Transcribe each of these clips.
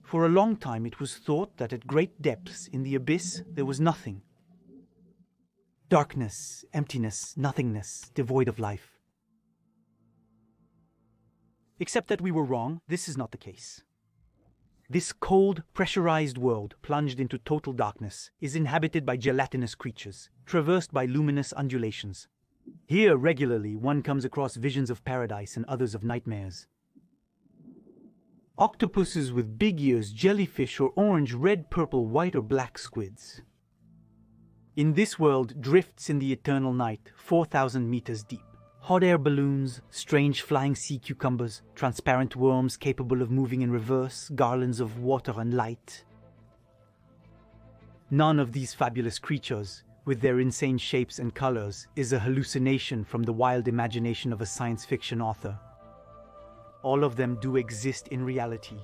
For a long time it was thought that at great depths in the abyss there was nothing. Darkness, emptiness, nothingness, devoid of life. Except that we were wrong, this is not the case. This cold, pressurized world, plunged into total darkness, is inhabited by gelatinous creatures, traversed by luminous undulations. Here, regularly, one comes across visions of paradise and others of nightmares. Octopuses with big ears, jellyfish, or orange, red, purple, white, or black squids. In this world, drifts in the eternal night, 4,000 meters deep. Hot air balloons, strange flying sea cucumbers, transparent worms capable of moving in reverse, garlands of water and light. None of these fabulous creatures, with their insane shapes and colors, is a hallucination from the wild imagination of a science fiction author. All of them do exist in reality.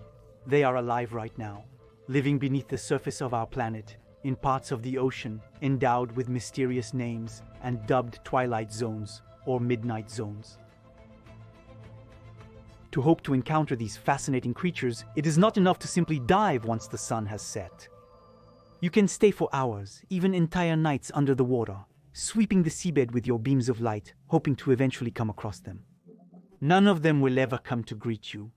They are alive right now, living beneath the surface of our planet, in parts of the ocean, endowed with mysterious names and dubbed Twilight zones or midnight zones. To hope to encounter these fascinating creatures, it is not enough to simply dive once the sun has set. You can stay for hours, even entire nights under the water, sweeping the seabed with your beams of light, hoping to eventually come across them. None of them will ever come to greet you.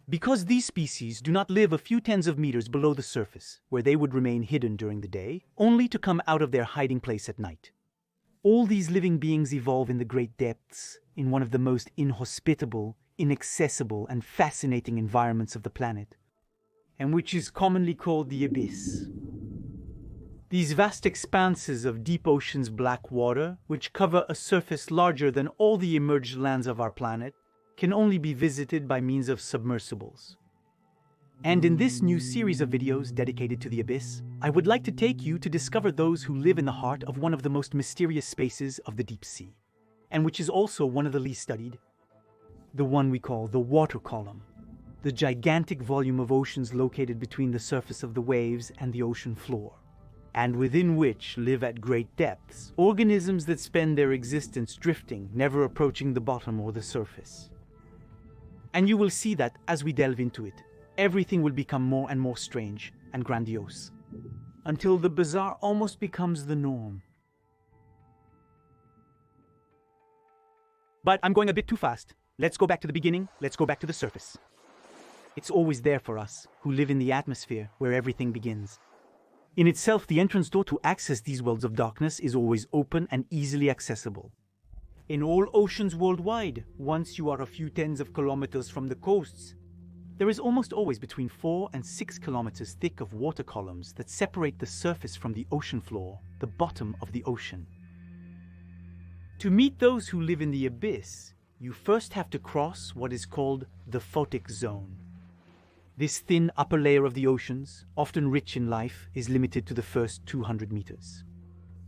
Because these species do not live a few tens of meters below the surface, where they would remain hidden during the day, only to come out of their hiding place at night. All these living beings evolve in the great depths, in one of the most inhospitable, inaccessible, and fascinating environments of the planet, and which is commonly called the Abyss. These vast expanses of deep ocean's black water, which cover a surface larger than all the emerged lands of our planet, can only be visited by means of submersibles. And in this new series of videos dedicated to the Abyss, I would like to take you to discover those who live in the heart of one of the most mysterious spaces of the deep sea, and which is also one of the least studied, the one we call the water column, the gigantic volume of oceans located between the surface of the waves and the ocean floor, and within which live at great depths organisms that spend their existence drifting, never approaching the bottom or the surface. And you will see that, as we delve into it, everything will become more and more strange and grandiose, until the bizarre almost becomes the norm. But I'm going a bit too fast. Let's go back to the beginning, let's go back to the surface. It's always there for us, who live in the atmosphere where everything begins. In itself, the entrance door to access these worlds of darkness is always open and easily accessible. In all oceans worldwide, once you are a few tens of kilometers from the coasts, there is almost always between 4 and 6 kilometers thick of water columns that separate the surface from the ocean floor, the bottom of the ocean. To meet those who live in the abyss, you first have to cross what is called the photic zone. This thin upper layer of the oceans, often rich in life, is limited to the first 200 meters.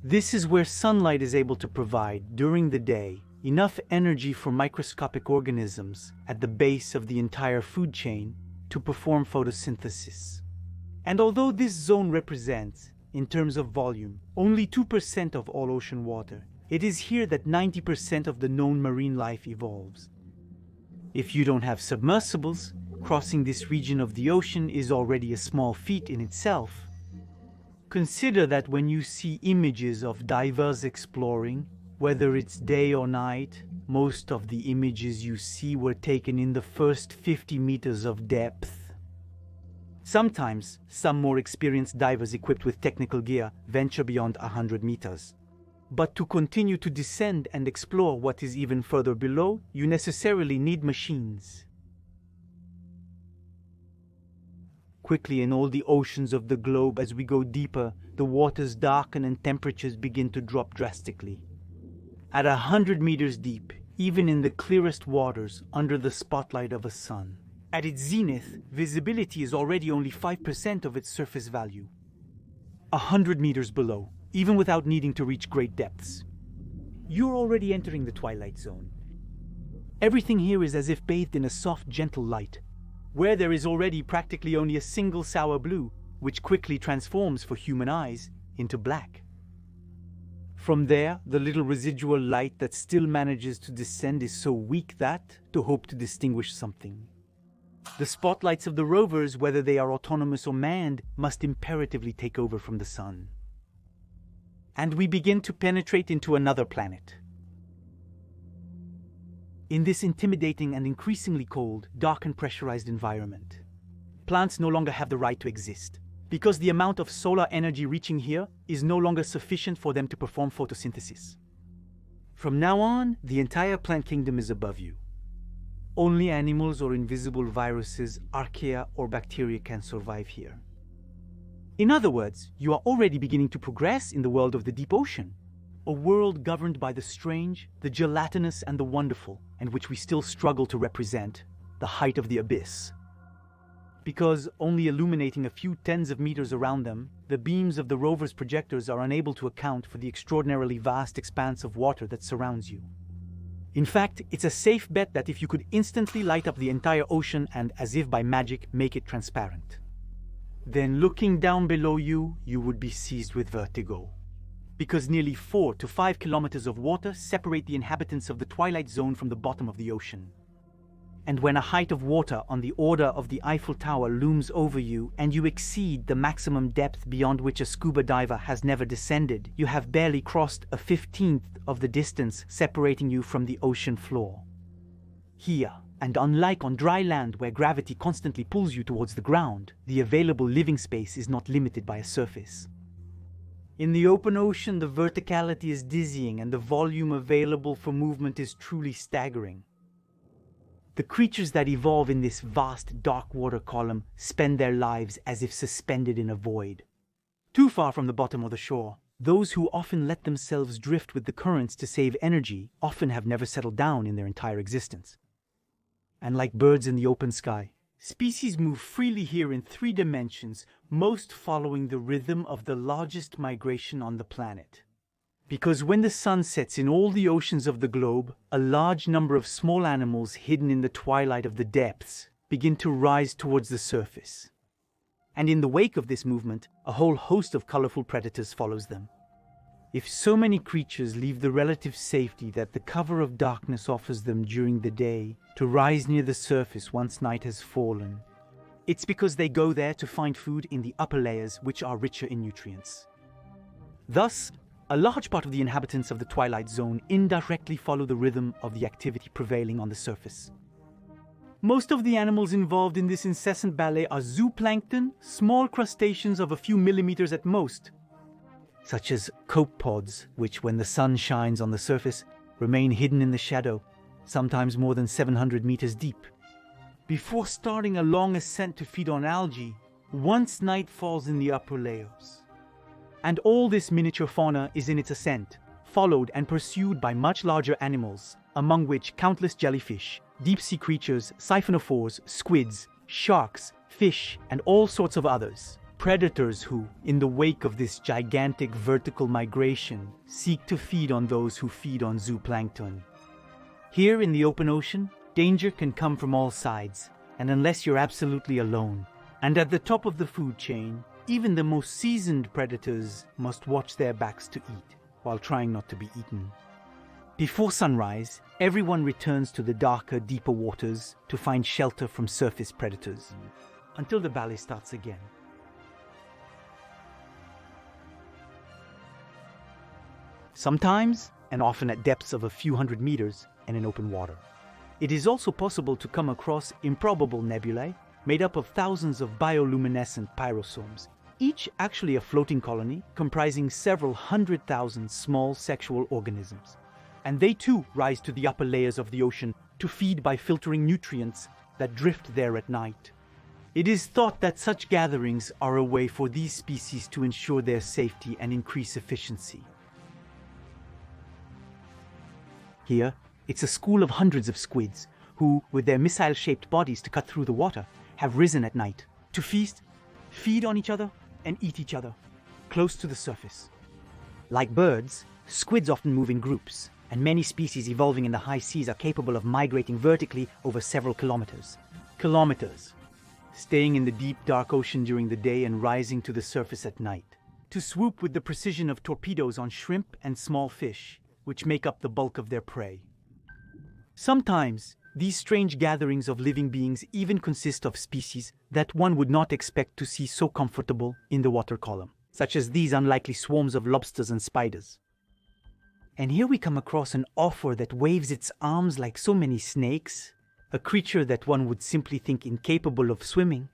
This is where sunlight is able to provide, during the day, enough energy for microscopic organisms at the base of the entire food chain to perform photosynthesis. And although this zone represents, in terms of volume, only 2% of all ocean water, it is here that 90% of the known marine life evolves. If you don't have submersibles, crossing this region of the ocean is already a small feat in itself. Consider that when you see images of divers exploring, whether it's day or night, most of the images you see were taken in the first 50 meters of depth. Sometimes, some more experienced divers equipped with technical gear venture beyond 100 meters. But to continue to descend and explore what is even further below, you necessarily need machines. Quickly in all the oceans of the globe, as we go deeper, the waters darken and temperatures begin to drop drastically. At 100 meters deep, even in the clearest waters under the spotlight of a sun, at its zenith, visibility is already only 5% of its surface value. 100 meters below, even without needing to reach great depths, you're already entering the Twilight Zone. Everything here is as if bathed in a soft, gentle light, where there is already practically only a single sour blue, which quickly transforms for human eyes into black. From there, the little residual light that still manages to descend is so weak that, to hope to distinguish something, The spotlights of the rovers, whether they are autonomous or manned, must imperatively take over from the sun. And we begin to penetrate into another planet. In this intimidating and increasingly cold, dark and pressurized environment, plants no longer have the right to exist, because the amount of solar energy reaching here is no longer sufficient for them to perform photosynthesis. From now on, the entire plant kingdom is above you. Only animals or invisible viruses, archaea or bacteria can survive here. In other words, you are already beginning to progress in the world of the deep ocean, a world governed by the strange, the gelatinous and the wonderful, and which we still struggle to represent, the height of the abyss. Because only illuminating a few tens of meters around them, the beams of the rover's projectors are unable to account for the extraordinarily vast expanse of water that surrounds you. In fact, it's a safe bet that if you could instantly light up the entire ocean and, as if by magic, make it transparent, then looking down below you, you would be seized with vertigo. Because nearly 4 to 5 kilometers of water separate the inhabitants of the Twilight Zone from the bottom of the ocean. And when a height of water on the order of the Eiffel Tower looms over you and you exceed the maximum depth beyond which a scuba diver has never descended, you have barely crossed a 15th of the distance separating you from the ocean floor. Here, and unlike on dry land where gravity constantly pulls you towards the ground, the available living space is not limited by a surface. In the open ocean, the verticality is dizzying and the volume available for movement is truly staggering. The creatures that evolve in this vast dark water column spend their lives as if suspended in a void. Too far from the bottom of the shore, those who often let themselves drift with the currents to save energy often have never settled down in their entire existence. And like birds in the open sky, species move freely here in 3 dimensions, most following the rhythm of the largest migration on the planet. Because when the sun sets in all the oceans of the globe, a large number of small animals hidden in the twilight of the depths begin to rise towards the surface. And in the wake of this movement, a whole host of colorful predators follows them. If so many creatures leave the relative safety that the cover of darkness offers them during the day to rise near the surface once night has fallen, it's because they go there to find food in the upper layers which are richer in nutrients. Thus, a large part of the inhabitants of the Twilight Zone indirectly follow the rhythm of the activity prevailing on the surface. Most of the animals involved in this incessant ballet are zooplankton, small crustaceans of a few millimeters at most, such as copepods, which, when the sun shines on the surface, remain hidden in the shadow, sometimes more than 700 meters deep. Before starting a long ascent to feed on algae, once night falls in the upper layers. And all this miniature fauna is in its ascent, followed and pursued by much larger animals, among which countless jellyfish, deep-sea creatures, siphonophores, squids, sharks, fish, and all sorts of others. Predators who, in the wake of this gigantic vertical migration, seek to feed on those who feed on zooplankton. Here in the open ocean, danger can come from all sides, and unless you're absolutely alone, and at the top of the food chain, even the most seasoned predators must watch their backs to eat, while trying not to be eaten. Before sunrise, everyone returns to the darker, deeper waters to find shelter from surface predators, until the ballet starts again. Sometimes, and often at depths of a few hundred meters and in open water. It is also possible to come across improbable nebulae made up of thousands of bioluminescent pyrosomes, each actually a floating colony comprising several 100,000 small sexual organisms. And they too rise to the upper layers of the ocean to feed by filtering nutrients that drift there at night. It is thought that such gatherings are a way for these species to ensure their safety and increase efficiency. Here, it's a school of hundreds of squids who, with their missile-shaped bodies to cut through the water, have risen at night to feast, feed on each other, and eat each other, close to the surface. Like birds, squids often move in groups, and many species evolving in the high seas are capable of migrating vertically over several kilometers. Staying in the deep, dark ocean during the day and rising to the surface at night, to swoop with the precision of torpedoes on shrimp and small fish, which make up the bulk of their prey. Sometimes, These strange gatherings of living beings even consist of species that one would not expect to see so comfortable in the water column, such as these unlikely swarms of lobsters and spiders. And here we come across an otter that waves its arms like so many snakes, a creature that one would simply think incapable of swimming.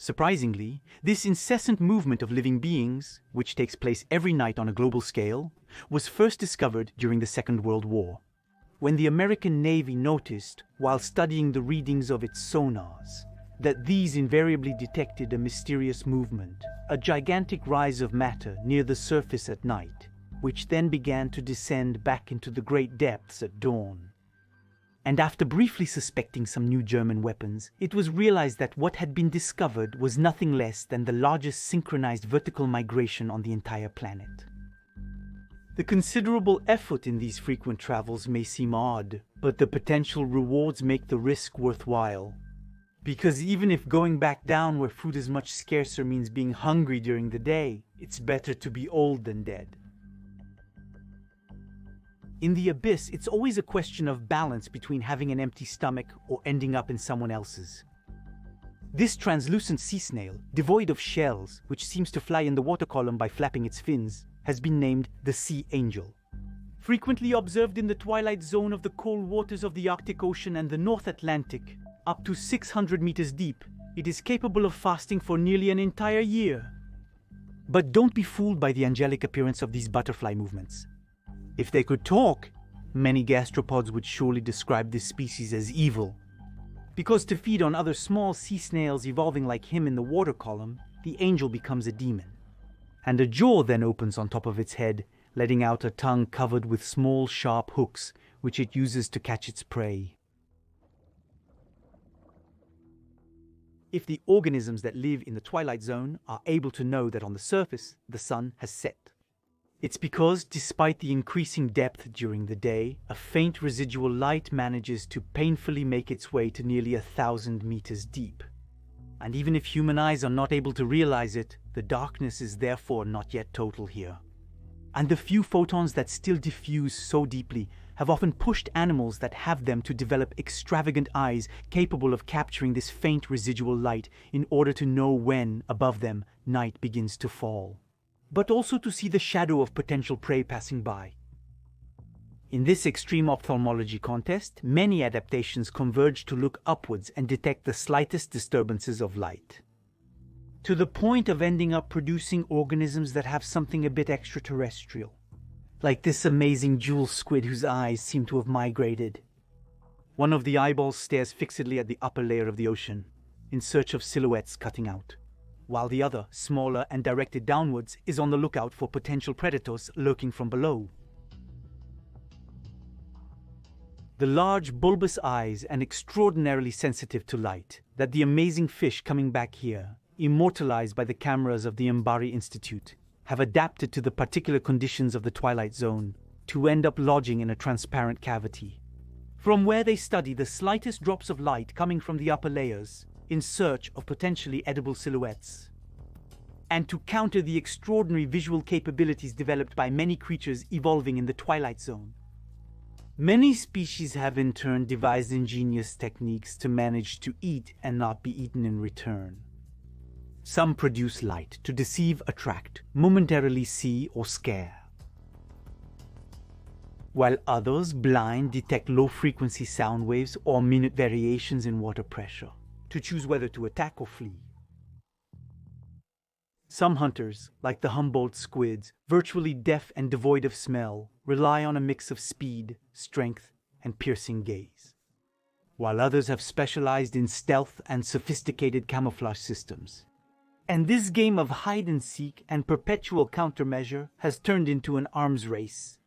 Surprisingly, this incessant movement of living beings, which takes place every night on a global scale, was first discovered during the Second World War, when the American Navy noticed, while studying the readings of its sonars, that these invariably detected a mysterious movement, a gigantic rise of matter near the surface at night, which then began to descend back into the great depths at dawn. And after briefly suspecting some new German weapons, it was realized that what had been discovered was nothing less than the largest synchronized vertical migration on the entire planet. The considerable effort in these frequent travels may seem odd, but the potential rewards make the risk worthwhile. Because even if going back down where food is much scarcer means being hungry during the day, it's better to be old than dead. In the abyss, it's always a question of balance between having an empty stomach or ending up in someone else's. This translucent sea snail, devoid of shells, which seems to fly in the water column by flapping its fins, has been named the Sea Angel. Frequently observed in the twilight zone of the cold waters of the Arctic Ocean and the North Atlantic, up to 600 meters deep, it is capable of fasting for nearly an entire year. But don't be fooled by the angelic appearance of these butterfly movements. If they could talk, many gastropods would surely describe this species as evil. Because to feed on other small sea snails evolving like him in the water column, the angel becomes a demon. And a jaw then opens on top of its head, letting out a tongue covered with small sharp hooks, which it uses to catch its prey. If the organisms that live in the twilight zone are able to know that on the surface the sun has set, it's because, despite the increasing depth during the day, a faint residual light manages to painfully make its way to nearly 1,000 meters deep. And even if human eyes are not able to realize it, the darkness is therefore not yet total here. And the few photons that still diffuse so deeply have often pushed animals that have them to develop extravagant eyes capable of capturing this faint residual light in order to know when, above them, night begins to fall, but also to see the shadow of potential prey passing by. In this extreme ophthalmology contest, many adaptations converge to look upwards and detect the slightest disturbances of light, to the point of ending up producing organisms that have something a bit extraterrestrial, like this amazing jewel squid whose eyes seem to have migrated. One of the eyeballs stares fixedly at the upper layer of the ocean, in search of silhouettes cutting out, while the other, smaller and directed downwards, is on the lookout for potential predators lurking from below. The large bulbous eyes and extraordinarily sensitive to light that the amazing fish coming back here, immortalized by the cameras of the Mbari Institute, have adapted to the particular conditions of the twilight zone to end up lodging in a transparent cavity, from where they study the slightest drops of light coming from the upper layers in search of potentially edible silhouettes. And to counter the extraordinary visual capabilities developed by many creatures evolving in the twilight zone, many species have in turn devised ingenious techniques to manage to eat and not be eaten in return. Some produce light to deceive, attract, momentarily see or scare, while others blind detect low-frequency sound waves or minute variations in water pressure to choose whether to attack or flee. Some hunters, like the Humboldt squids, virtually deaf and devoid of smell, rely on a mix of speed, strength, and piercing gaze, while others have specialized in stealth and sophisticated camouflage systems. And this game of hide-and-seek and perpetual countermeasure has turned into an arms race,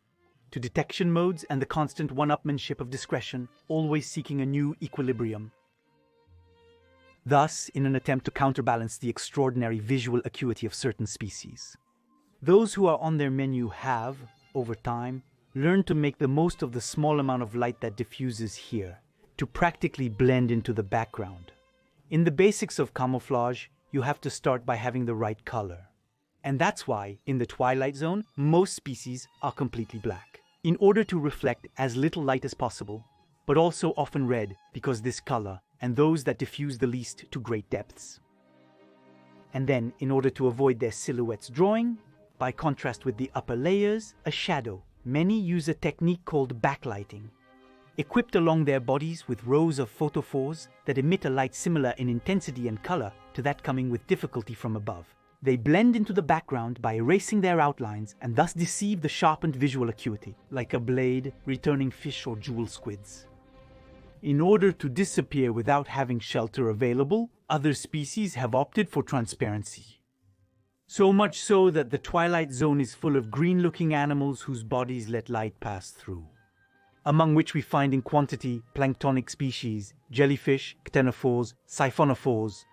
to detection modes and the constant one-upmanship of discretion, always seeking a new equilibrium. Thus, in an attempt to counterbalance the extraordinary visual acuity of certain species, those who are on their menu have, over time, learned to make the most of the small amount of light that diffuses here, to practically blend into the background. In the basics of camouflage, you have to start by having the right color. And that's why, in the twilight zone, most species are completely black. in order to reflect as little light as possible, but also often red because this color and those that diffuse the least to great depths. And then, in order to avoid their silhouettes drawing, by contrast with the upper layers, a shadow. Many use a technique called backlighting, equipped along their bodies with rows of photophores that emit a light similar in intensity and color to that coming with difficulty from above. They blend into the background by erasing their outlines and thus deceive the sharpened visual acuity, like a blade returning fish or jewel squids. In order to disappear without having shelter available, other species have opted for transparency. So much so that the Twilight Zone is full of green-looking animals whose bodies let light pass through, among which we find in quantity planktonic species, jellyfish, ctenophores, siphonophores,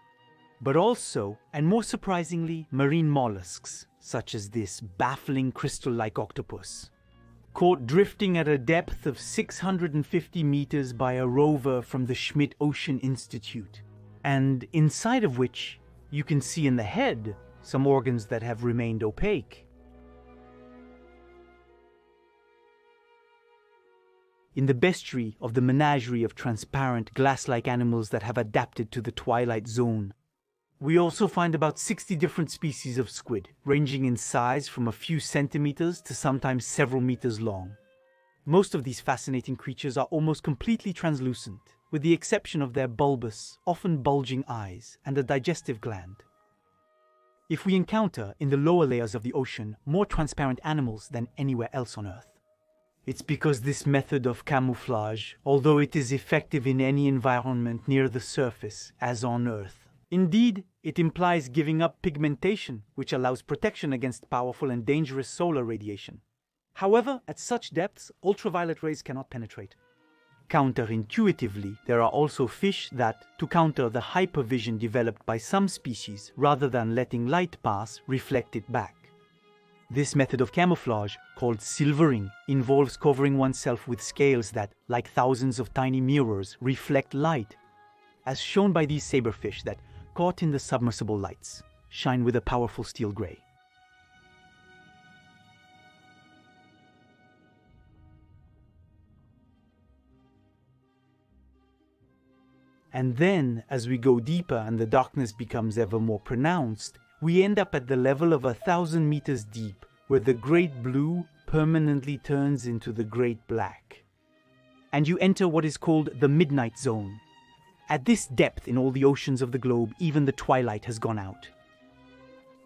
but also, and more surprisingly, marine mollusks, such as this baffling crystal-like octopus, caught drifting at a depth of 650 meters by a rover from the Schmidt Ocean Institute, and inside of which you can see in the head some organs that have remained opaque. In the bestiary of the menagerie of transparent, glass-like animals that have adapted to the Twilight Zone, we also find about 60 different species of squid, ranging in size from a few centimeters to sometimes several meters long. Most of these fascinating creatures are almost completely translucent, with the exception of their bulbous, often bulging eyes and a digestive gland. If we encounter in the lower layers of the ocean more transparent animals than anywhere else on Earth, it's because this method of camouflage, although it is effective in any environment near the surface, as on Earth, indeed, it implies giving up pigmentation, which allows protection against powerful and dangerous solar radiation. However, at such depths, ultraviolet rays cannot penetrate. Counterintuitively, there are also fish that, to counter the hypervision developed by some species, rather than letting light pass, reflect it back. This method of camouflage, called silvering, involves covering oneself with scales that, like thousands of tiny mirrors, reflect light, as shown by these saberfish that, caught in the submersible lights, shine with a powerful steel gray. And then, as we go deeper and the darkness becomes ever more pronounced, we end up at the level of 1,000 meters deep, where the great blue permanently turns into the great black. And you enter what is called the midnight zone. At this depth in all the oceans of the globe, even the twilight has gone out.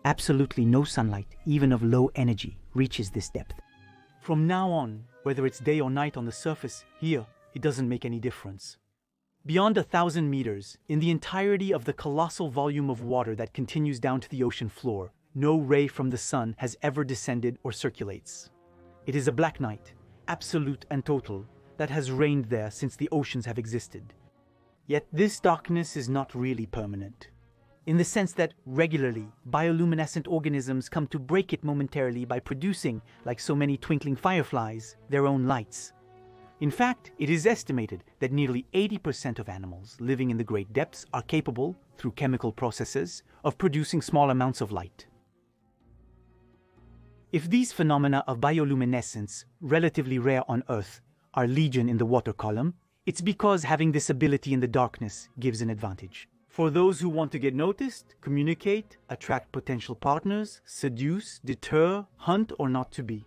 Absolutely no sunlight, even of low energy, reaches this depth. From now on, whether it's day or night on the surface, here, it doesn't make any difference. Beyond 1,000 meters, in the entirety of the colossal volume of water that continues down to the ocean floor, no ray from the sun has ever descended or circulates. It is a black night, absolute and total, that has reigned there since the oceans have existed. Yet this darkness is not really permanent, in the sense that regularly bioluminescent organisms come to break it momentarily by producing, like so many twinkling fireflies, their own lights. In fact, it is estimated that nearly 80% of animals living in the great depths are capable, through chemical processes, of producing small amounts of light. If these phenomena of bioluminescence, relatively rare on Earth, are legion in the water column, it's because having this ability in the darkness gives an advantage. For those who want to get noticed, communicate, attract potential partners, seduce, deter, hunt, or not to be.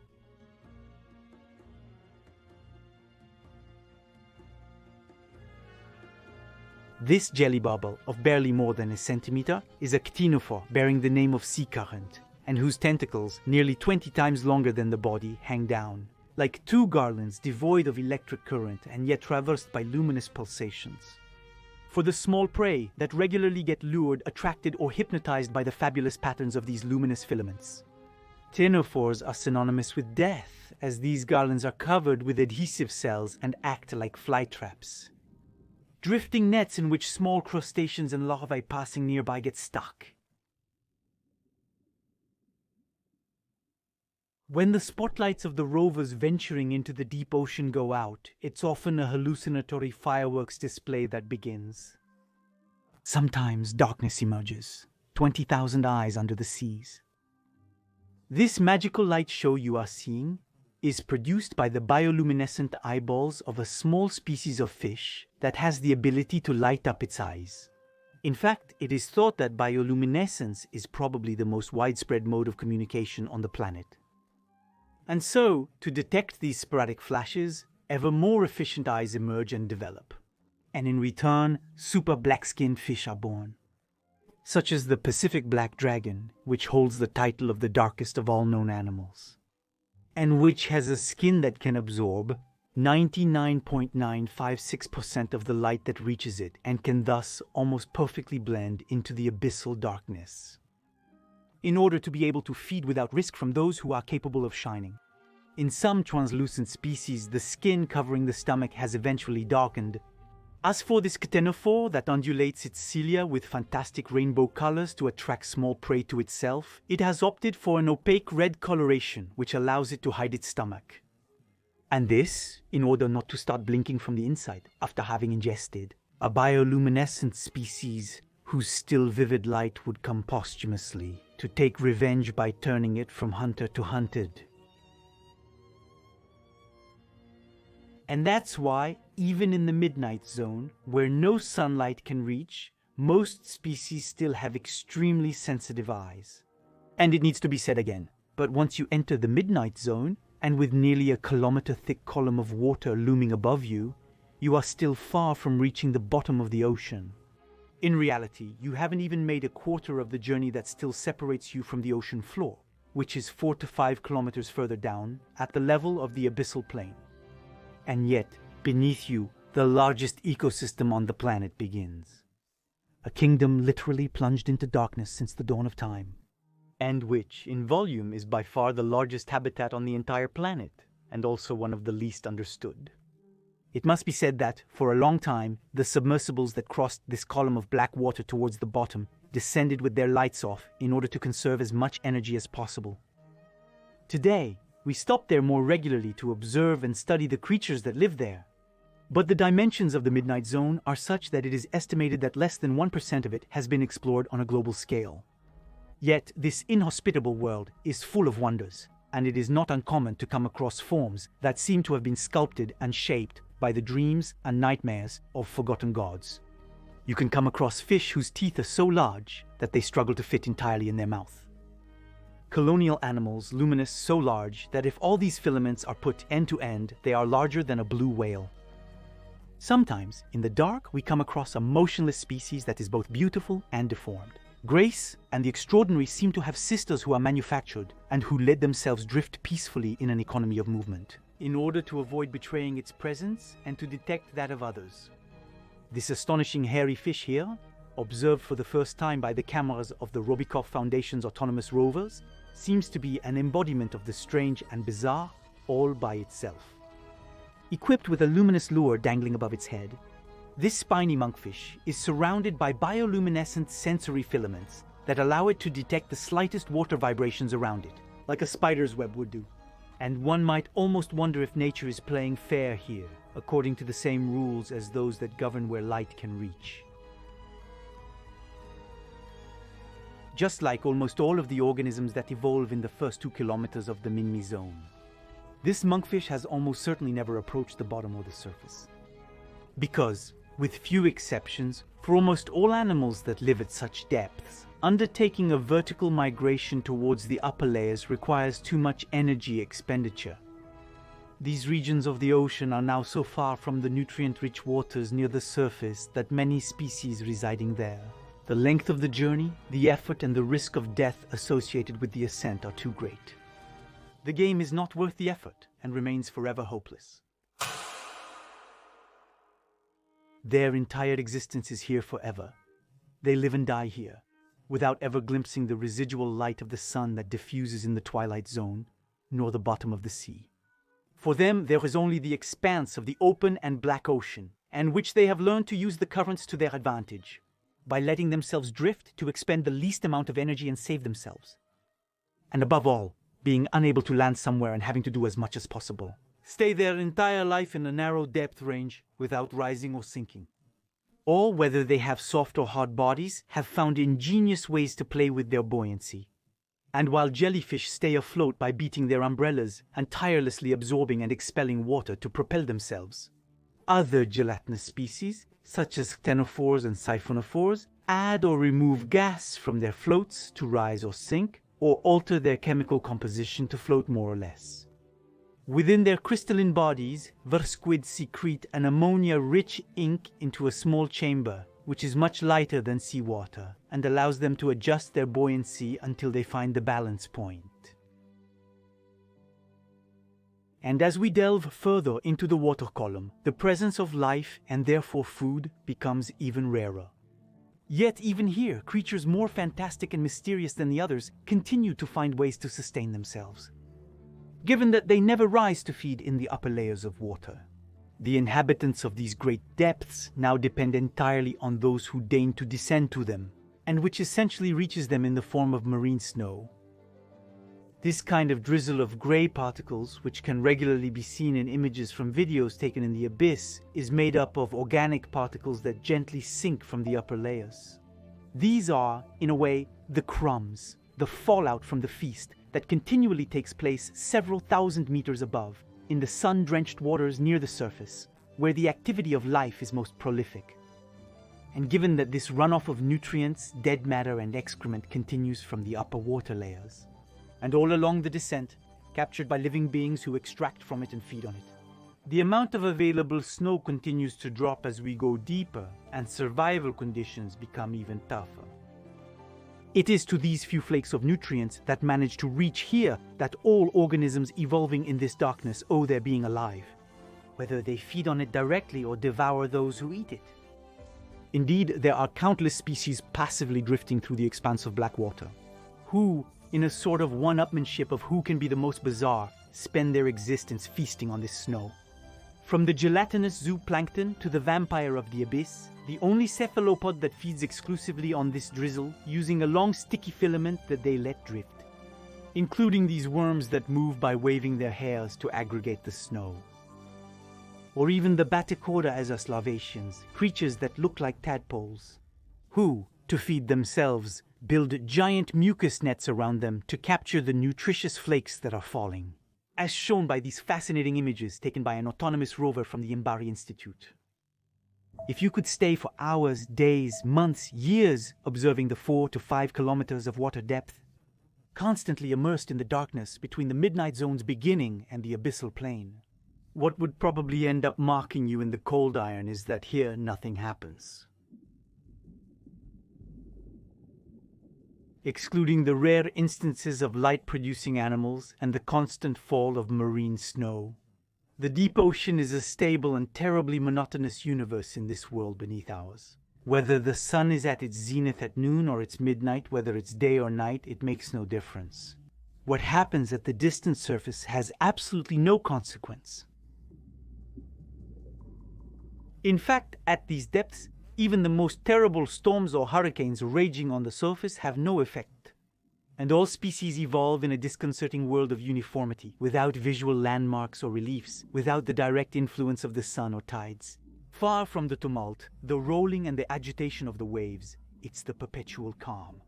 This jelly bubble of barely more than a centimeter is a ctenophore bearing the name of sea current, and whose tentacles, nearly 20 times longer than the body, hang down, like two garlands devoid of electric current and yet traversed by luminous pulsations. For the small prey that regularly get lured, attracted, or hypnotized by the fabulous patterns of these luminous filaments. Ctenophores are synonymous with death, as these garlands are covered with adhesive cells and act like fly traps. Drifting nets in which small crustaceans and larvae passing nearby get stuck. When the spotlights of the rovers venturing into the deep ocean go out, it's often a hallucinatory fireworks display that begins. Sometimes darkness emerges, 20,000 eyes under the seas. This magical light show you are seeing is produced by the bioluminescent eyeballs of a small species of fish that has the ability to light up its eyes. In fact, it is thought that bioluminescence is probably the most widespread mode of communication on the planet. And so, to detect these sporadic flashes, ever more efficient eyes emerge and develop. And in return, super black-skinned fish are born. Such as the Pacific black dragon, which holds the title of the darkest of all known animals, and which has a skin that can absorb 99.956% of the light that reaches it and can thus almost perfectly blend into the abyssal darkness, in order to be able to feed without risk from those who are capable of shining. In some translucent species, the skin covering the stomach has eventually darkened. As for this ctenophore that undulates its cilia with fantastic rainbow colors to attract small prey to itself, it has opted for an opaque red coloration which allows it to hide its stomach. And this, in order not to start blinking from the inside after having ingested a bioluminescent species whose still vivid light would come posthumously to take revenge by turning it from hunter to hunted. And that's why, even in the midnight zone, where no sunlight can reach, most species still have extremely sensitive eyes. And it needs to be said again, but once you enter the midnight zone, and with nearly a kilometer-thick column of water looming above you, you are still far from reaching the bottom of the ocean. In reality, you haven't even made a quarter of the journey that still separates you from the ocean floor, which is 4 to 5 kilometers further down, at the level of the abyssal plain. And yet, beneath you, the largest ecosystem on the planet begins. A kingdom literally plunged into darkness since the dawn of time, and which, in volume, is by far the largest habitat on the entire planet, and also one of the least understood. It must be said that, for a long time, the submersibles that crossed this column of black water towards the bottom descended with their lights off in order to conserve as much energy as possible. Today, we stop there more regularly to observe and study the creatures that live there. But the dimensions of the Midnight Zone are such that it is estimated that less than 1% of it has been explored on a global scale. Yet this inhospitable world is full of wonders, and it is not uncommon to come across forms that seem to have been sculpted and shaped by the dreams and nightmares of forgotten gods. You can come across fish whose teeth are so large that they struggle to fit entirely in their mouth. Colonial animals luminous so large that if all these filaments are put end to end, they are larger than a blue whale. Sometimes, in the dark, we come across a motionless species that is both beautiful and deformed. Grace and the extraordinary seem to have sisters who are manufactured and who let themselves drift peacefully in an economy of movement, in order to avoid betraying its presence and to detect that of others. This astonishing hairy fish here, observed for the first time by the cameras of the Robikov Foundation's autonomous rovers, seems to be an embodiment of the strange and bizarre all by itself. Equipped with a luminous lure dangling above its head, this spiny monkfish is surrounded by bioluminescent sensory filaments that allow it to detect the slightest water vibrations around it, like a spider's web would do. And one might almost wonder if nature is playing fair here, according to the same rules as those that govern where light can reach. Just like almost all of the organisms that evolve in the first 2 kilometers of the Minmi zone, this monkfish has almost certainly never approached the bottom or the surface. Because, with few exceptions, for almost all animals that live at such depths, undertaking a vertical migration towards the upper layers requires too much energy expenditure. These regions of the ocean are now so far from the nutrient-rich waters near the surface that many species residing there. The length of the journey, the effort, and the risk of death associated with the ascent are too great. The game is not worth the effort and remains forever hopeless. Their entire existence is here forever. They live and die here, without ever glimpsing the residual light of the sun that diffuses in the Twilight Zone, nor the bottom of the sea. For them, there is only the expanse of the open and black ocean, and which they have learned to use the currents to their advantage, by letting themselves drift to expend the least amount of energy and save themselves. And above all, being unable to land somewhere and having to do as much as possible. Stay their entire life in a narrow depth range without rising or sinking. Or, whether they have soft or hard bodies, have found ingenious ways to play with their buoyancy. And while jellyfish stay afloat by beating their umbrellas and tirelessly absorbing and expelling water to propel themselves, other gelatinous species, such as ctenophores and siphonophores, add or remove gas from their floats to rise or sink, or alter their chemical composition to float more or less. Within their crystalline bodies, squids secrete an ammonia-rich ink into a small chamber, which is much lighter than seawater and allows them to adjust their buoyancy until they find the balance point. And as we delve further into the water column, the presence of life and therefore food becomes even rarer. Yet even here, creatures more fantastic and mysterious than the others continue to find ways to sustain themselves, given that they never rise to feed in the upper layers of water. The inhabitants of these great depths now depend entirely on those who deign to descend to them, and which essentially reaches them in the form of marine snow. This kind of drizzle of grey particles, which can regularly be seen in images from videos taken in the abyss, is made up of organic particles that gently sink from the upper layers. These are, in a way, the crumbs, the fallout from the feast that continually takes place several thousand meters above, in the sun-drenched waters near the surface, where the activity of life is most prolific. And given that this runoff of nutrients, dead matter and excrement continues from the upper water layers, and all along the descent, captured by living beings who extract from it and feed on it, the amount of available snow continues to drop as we go deeper, and survival conditions become even tougher. It is to these few flakes of nutrients that manage to reach here that all organisms evolving in this darkness owe their being alive, whether they feed on it directly or devour those who eat it. Indeed, there are countless species passively drifting through the expanse of black water, who, in a sort of one-upmanship of who can be the most bizarre, spend their existence feasting on this snow. From the gelatinous zooplankton to the vampire of the abyss, the only cephalopod that feeds exclusively on this drizzle, using a long sticky filament that they let drift, including these worms that move by waving their hairs to aggregate the snow. Or even the Baticorda larvaceans, creatures that look like tadpoles, who, to feed themselves, build giant mucus nets around them to capture the nutritious flakes that are falling, as shown by these fascinating images taken by an autonomous rover from the Mbari Institute. If you could stay for hours, days, months, years observing the 4 to 5 kilometers of water depth, constantly immersed in the darkness between the midnight zone's beginning and the abyssal plain, what would probably end up marking you in the cold iron is that here nothing happens. Excluding the rare instances of light-producing animals and the constant fall of marine snow, the deep ocean is a stable and terribly monotonous universe in this world beneath ours. Whether the sun is at its zenith at noon or its midnight, whether it's day or night, it makes no difference. What happens at the distant surface has absolutely no consequence. In fact, at these depths, even the most terrible storms or hurricanes raging on the surface have no effect. And all species evolve in a disconcerting world of uniformity, without visual landmarks or reliefs, without the direct influence of the sun or tides. Far from the tumult, the rolling and the agitation of the waves, it's the perpetual calm.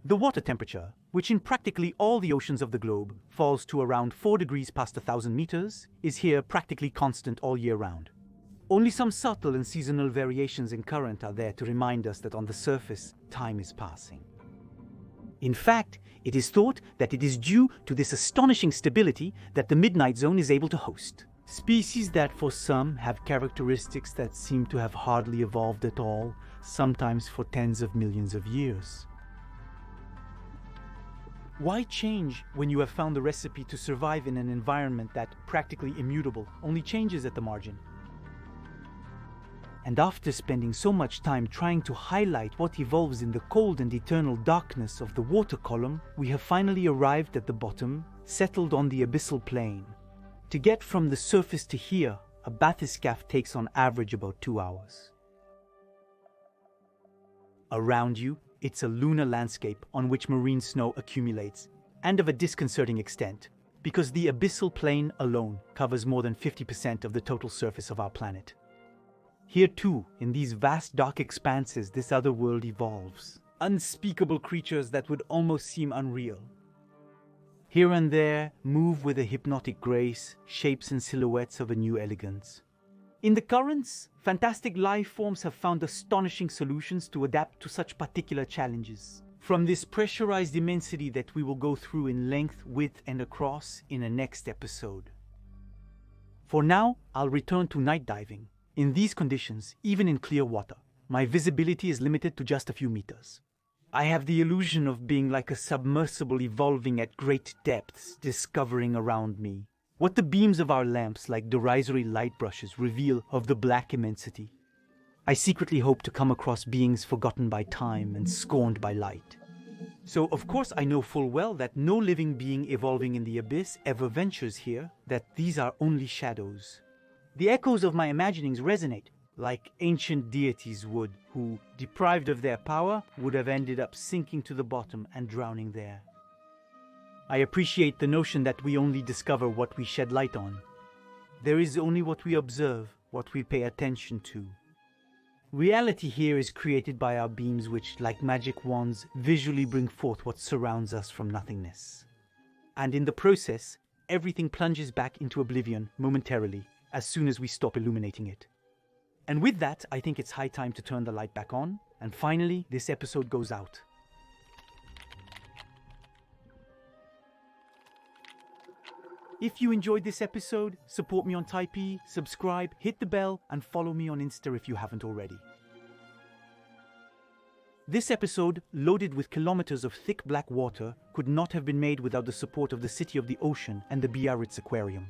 The water temperature, which in practically all the oceans of the globe falls to around 4 degrees past 1,000 meters, is here practically constant all year round. Only some subtle and seasonal variations in current are there to remind us that on the surface, time is passing. In fact, it is thought that it is due to this astonishing stability that the midnight zone is able to host. Species that for some have characteristics that seem to have hardly evolved at all, sometimes for tens of millions of years. Why change when you have found the recipe to survive in an environment that, practically immutable, only changes at the margin? And after spending so much time trying to highlight what evolves in the cold and eternal darkness of the water column, we have finally arrived at the bottom, settled on the abyssal plain. To get from the surface to here, a bathyscaphe takes on average about 2 hours. Around you, it's a lunar landscape on which marine snow accumulates, and of a disconcerting extent, because the abyssal plain alone covers more than 50% of the total surface of our planet. Here too, in these vast dark expanses, this other world evolves. unspeakable creatures that would almost seem unreal. Here and there move with a hypnotic grace shapes and silhouettes of a new elegance. In the currents, fantastic life forms have found astonishing solutions to adapt to such particular challenges. From this pressurized immensity that we will go through in length, width, and across in a next episode. For now, I'll return to night diving. In these conditions, even in clear water, my visibility is limited to just a few meters. I have the illusion of being like a submersible evolving at great depths, discovering around me what the beams of our lamps like derisory light brushes reveal of the black immensity. I secretly hope to come across beings forgotten by time and scorned by light. So, of course, I know full well that no living being evolving in the abyss ever ventures here, that these are only shadows. The echoes of my imaginings resonate, like ancient deities would, who, deprived of their power, would have ended up sinking to the bottom and drowning there. I appreciate the notion that we only discover what we shed light on. There is only what we observe, what we pay attention to. Reality here is created by our beams which, like magic wands, visually bring forth what surrounds us from nothingness. And in the process, everything plunges back into oblivion momentarily, as soon as we stop illuminating it. And with that, I think it's high time to turn the light back on, and finally, this episode goes out. If you enjoyed this episode, support me on Typee, subscribe, hit the bell, and follow me on Insta if you haven't already. This episode, loaded with kilometers of thick black water, could not have been made without the support of the City of the Ocean and the Biarritz Aquarium.